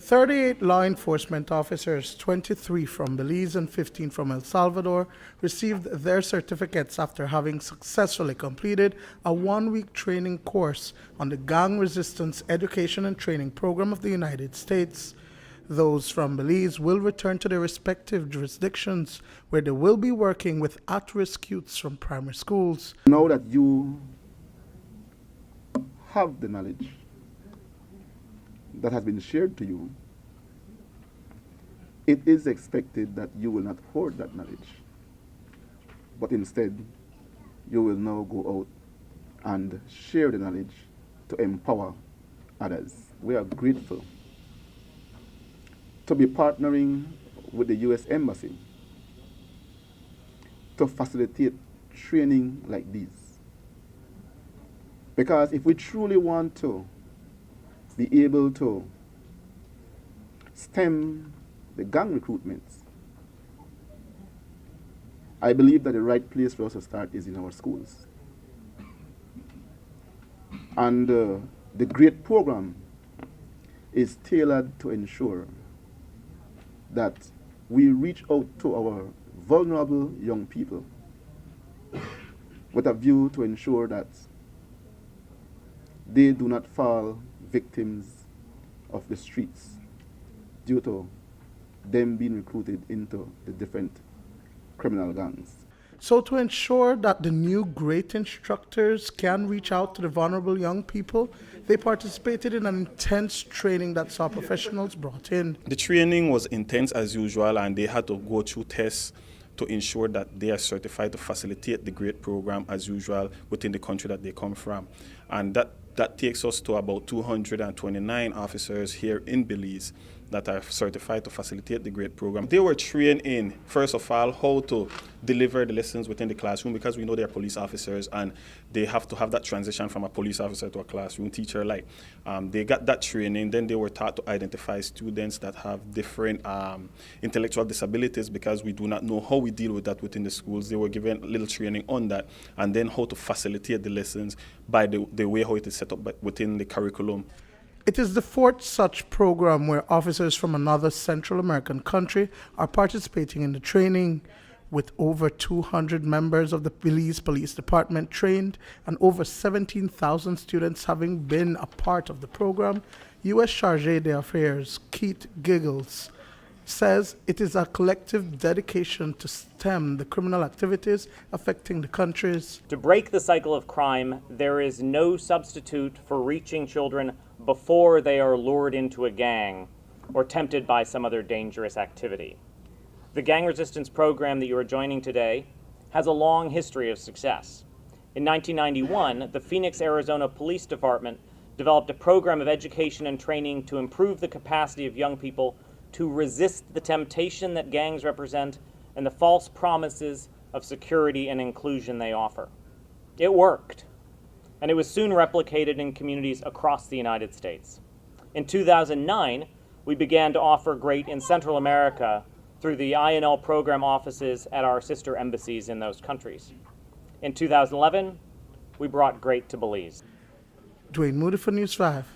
38 law enforcement officers, 23 from Belize and 15 from El Salvador, received their certificates after having successfully completed a one-week training course on the Gang Resistance Education and Training Program of the United States. Those from Belize will return to their respective jurisdictions, where they will be working with at-risk youths from primary schools. Now that you have the knowledge that has been shared to you, it is expected that you will not hoard that knowledge, but instead you will now go out and share the knowledge to empower others. We are grateful to be partnering with the U.S. Embassy to facilitate training like these. Because if we truly want to be able to stem the gang recruitments, I believe that the right place for us to start is in our schools. And the GREAT program is tailored to ensure that we reach out to our vulnerable young people with a view to ensure that they do not fall victims of the streets due to them being recruited into the different criminal gangs. So to ensure that the new GREAT instructors can reach out to the vulnerable young people, they participated in an intense training that saw professionals brought in. The training was intense as usual, and they had to go through tests to ensure that they are certified to facilitate the GREAT program as usual within the country that they come from. And that takes us to about 229 officers here in Belize that are certified to facilitate the GREAT program. They were trained in, first of all, how to deliver the lessons within the classroom, because we know they're police officers and they have to have that transition from a police officer to a classroom teacher. They got that training. Then they were taught to identify students that have different intellectual disabilities, because we do not know how we deal with that within the schools. They were given a little training on that, and then how to facilitate the lessons by the way how it is set up within the curriculum. It is the fourth such program where officers from another Central American country are participating in the training, with over 200 members of the Belize Police Department trained and over 17,000 students having been a part of the program. U.S. Chargé d'Affaires Keith Giggles says it is a collective dedication to stem the criminal activities affecting the countries. To break the cycle of crime, there is no substitute for reaching children before they are lured into a gang or tempted by some other dangerous activity. The gang resistance program that you are joining today has a long history of success. In 1991, the Phoenix, Arizona Police Department developed a program of education and training to improve the capacity of young people to resist the temptation that gangs represent and the false promises of security and inclusion they offer. It worked, and it was soon replicated in communities across the United States. In 2009, we began to offer GREAT in Central America through the INL program offices at our sister embassies in those countries. In 2011, we brought GREAT to Belize. Duane, Moody for News 5.